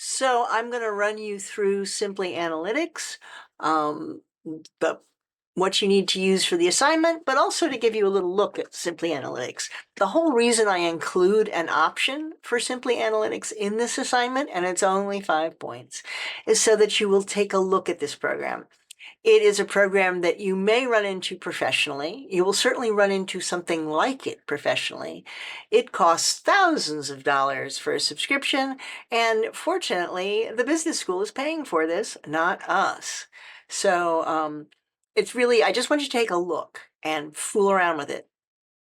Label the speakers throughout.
Speaker 1: So I'm going to run you through Simply Analytics, the what you need to use for the assignment, but also to give you a little look at Simply Analytics. The whole reason I include an option for Simply Analytics in this assignment, and it's only 5 points, is so that you will take a look at this program. It is a program that you may run into professionally. You will certainly run into something like it professionally. It costs thousands of dollars for a subscription, and fortunately, the business school is paying for this, not us. So it's really, I just want you to take a look and fool around with it.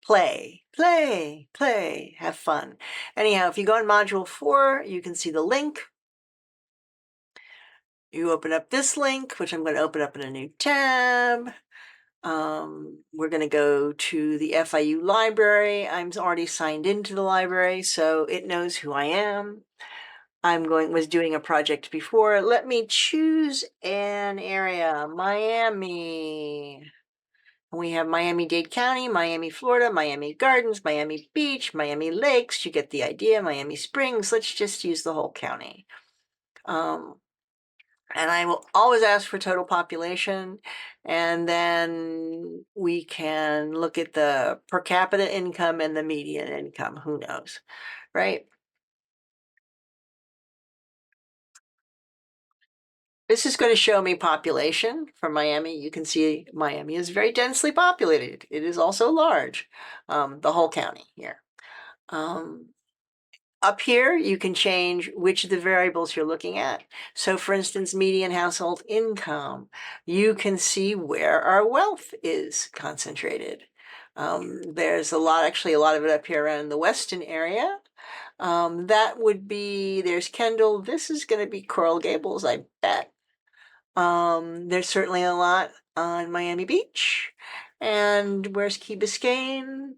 Speaker 1: Play, play, play, have fun. Anyhow, if you go in Module 4, you can see the link. You open up this link, which I'm going to open up in a new tab. We're going to go to the FIU library. I'm already signed into the library, so it knows who I am. Was doing a project before. Let me choose an area, Miami. We have Miami-Dade County, Miami, Florida, Miami Gardens, Miami Beach, Miami Lakes. You get the idea, Miami Springs. Let's just use the whole county. And I will always ask for total population, and then we can look at the per capita income and the median income. Who knows, right? This is going to show me population for Miami. You can see Miami is very densely populated. It is also large, the whole county here. Up here, you can change which of the variables you're looking at. So for instance, median household income, you can see where our wealth is concentrated. There's actually a lot of it up here around the Weston area. That would be, there's Kendall. This is going to be Coral Gables, I bet. There's certainly a lot on Miami Beach. And where's Key Biscayne?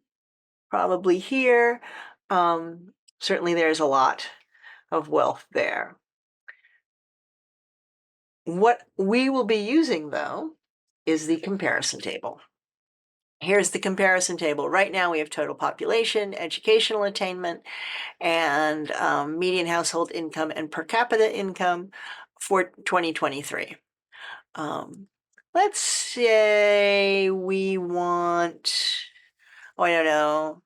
Speaker 1: Probably here. Certainly there's a lot of wealth there. What we will be using, though, is the comparison table. Here's the comparison table. Right now we have total population, educational attainment, and median household income and per capita income for 2023. Let's say we want, I don't know,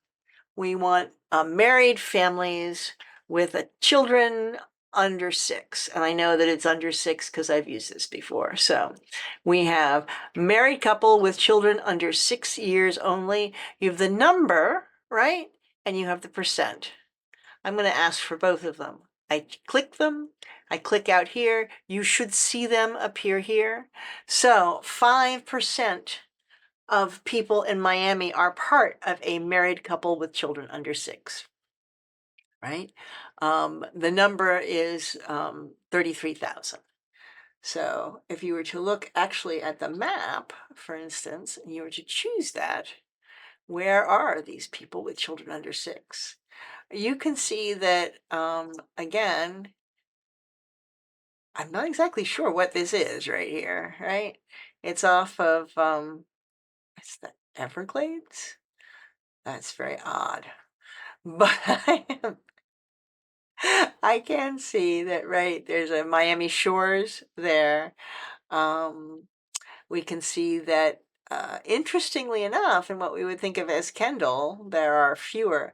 Speaker 1: we want married families with children under 6. And I know that it's under 6 because I've used this before. So we have married couple with children under 6 years only. You have the number, right? And you have the percent. I'm going to ask for both of them. I click them. I click out here. You should see them appear here. So 5% of people in Miami are part of a married couple with children under 6, right? The number is 33,000. So if you were to look actually at the map, for instance, and you were to choose that, where are these people with children under 6? You can see that, again, I'm not exactly sure what this is right here, right? It's off of, it's the Everglades? That's very odd. But I can see that, right, there's a Miami Shores there. We can see that, interestingly enough, in what we would think of as Kendall, there are fewer.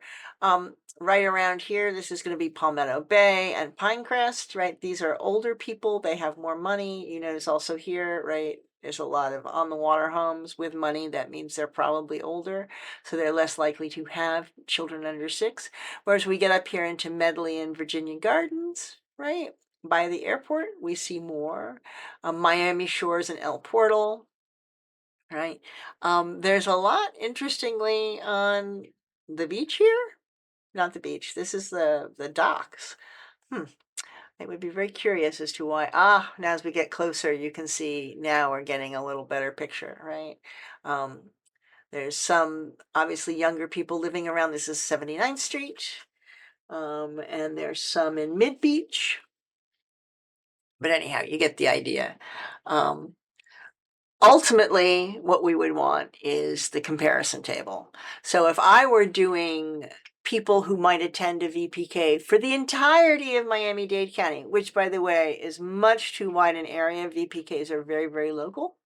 Speaker 1: Right around here, this is going to be Palmetto Bay and Pinecrest, right? These are older people. They have more money. You notice also here, right? There's a lot of on-the-water homes with money. That means they're probably older, so they're less likely to have children under 6. Whereas we get up here into Medley and Virginia Gardens, right? By the airport, we see more. Miami Shores and El Portal, right? There's a lot, interestingly, on the beach here. Not the beach. This is the docks. I would be very curious as to why. Now as we get closer, you can see now we're getting a little better picture, right? There's some obviously younger people living around. This is 79th Street. And there's some in Mid Beach. But anyhow, you get the idea. Ultimately, what we would want is the comparison table. So if I were doing people who might attend a VPK for the entirety of Miami-Dade County, which, by the way, is much too wide an area. VPKs are very, very local,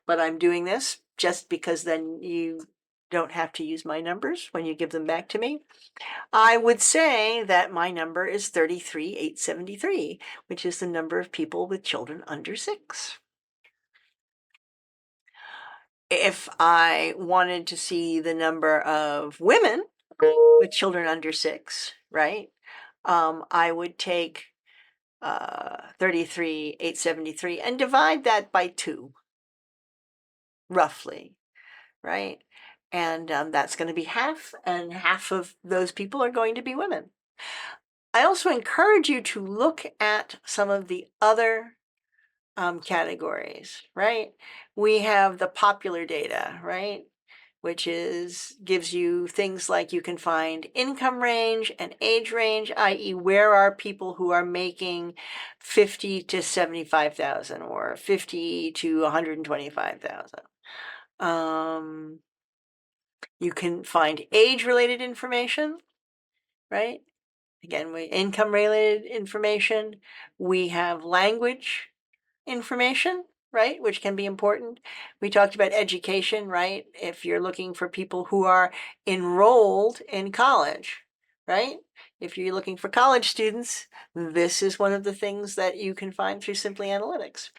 Speaker 1: but I'm doing this just because then you don't have to use my numbers when you give them back to me. I would say that my number is 33,873, which is the number of people with children under 6. If I wanted to see the number of women with children under 6, right, I would take 33,873 and divide that by 2, roughly, right? And that's going to be half, and half of those people are going to be women. I also encourage you to look at some of the other categories, right? We have the popular data, right? Which gives you things like you can find income range and age range, i.e. where are people who are making 50 to 75,000 or 50 to 125,000. You can find age-related information, right? Again, income-related information. We have language information, right, which can be important. We talked about education, right? If you're looking for people who are enrolled in college, right? If you're looking for college students, this is one of the things that you can find through Simply Analytics.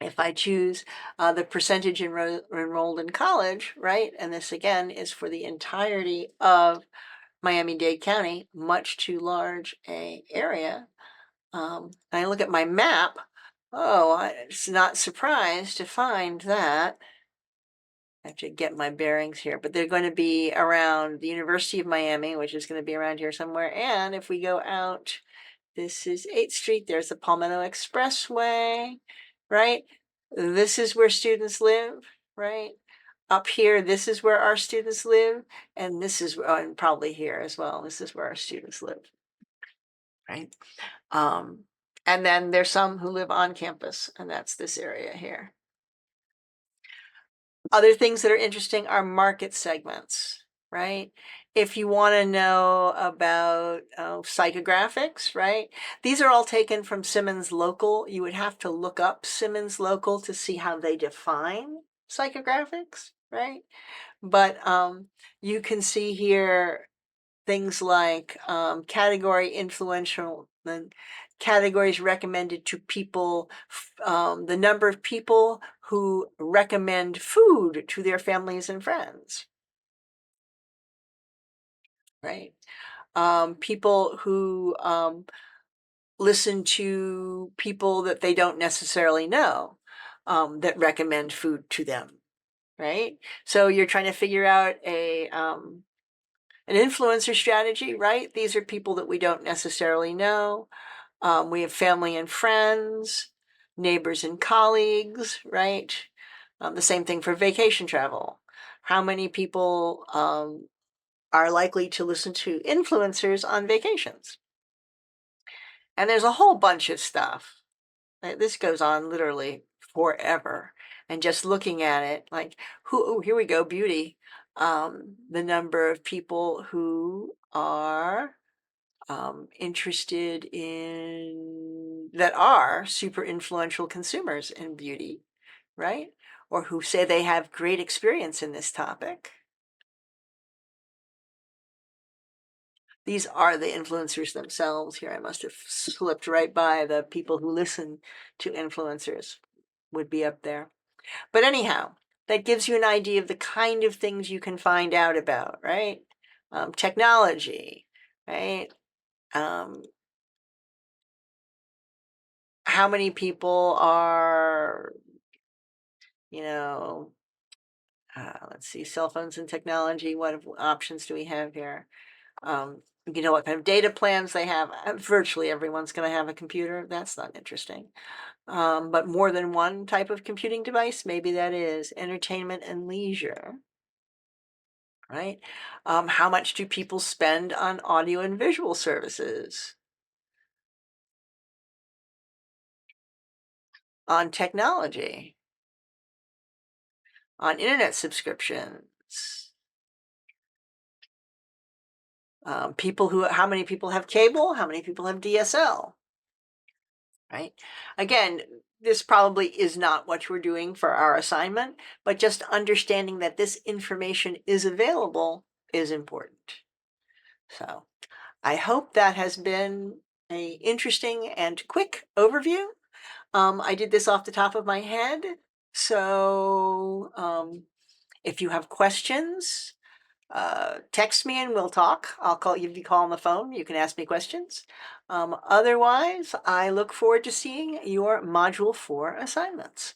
Speaker 1: If I choose the percentage enrolled in college, right, and this again is for the entirety of Miami-Dade County, much too large a area, I look at my map, it's not surprised to find that, I have to get my bearings here, but they're going to be around the University of Miami, which is going to be around here somewhere. And if we go out, this is 8th Street, there's the Palmetto Expressway, right? This is where students live, right? Up here, this is where our students live, and this is, and probably here as well, this is where our students live, right? And then there's some who live on campus, and that's this area here. Other things that are interesting are market segments, right? If you want to know about psychographics, right? These are all taken from Simmons Local. You would have to look up Simmons Local to see how they define psychographics, right? But you can see here things like category influential, the categories recommended to people, the number of people who recommend food to their families and friends, right? People who listen to people that they don't necessarily know that recommend food to them, right? So you're trying to figure out an influencer strategy, right? These are people that we don't necessarily know. We have family and friends, neighbors and colleagues, right? The same thing for vacation travel. How many people are likely to listen to influencers on vacations? And there's a whole bunch of stuff. This goes on literally forever. And just looking at it, like, here we go, beauty. The number of people who are interested that are super influential consumers in beauty, right? Or who say they have great experience in this topic. These are the influencers themselves here. I must have slipped right by the people who listen to influencers would be up there. But anyhow, that gives you an idea of the kind of things you can find out about, right? Technology, right? How many people are, let's see, cell phones and technology, what options do we have here? What kind of data plans they have. Virtually everyone's going to have a computer. That's not interesting. But more than one type of computing device, maybe that is entertainment and leisure, right? How much do people spend on audio and visual services? On technology? On internet subscriptions? How many people have cable? How many people have DSL? Right? Again, this probably is not what we're doing for our assignment, but just understanding that this information is available is important. So I hope that has been a interesting and quick overview. I did this off the top of my head, so if you have questions, text me and we'll talk. I'll call you if you call on the phone. You can ask me questions. Otherwise, I look forward to seeing your Module 4 assignments.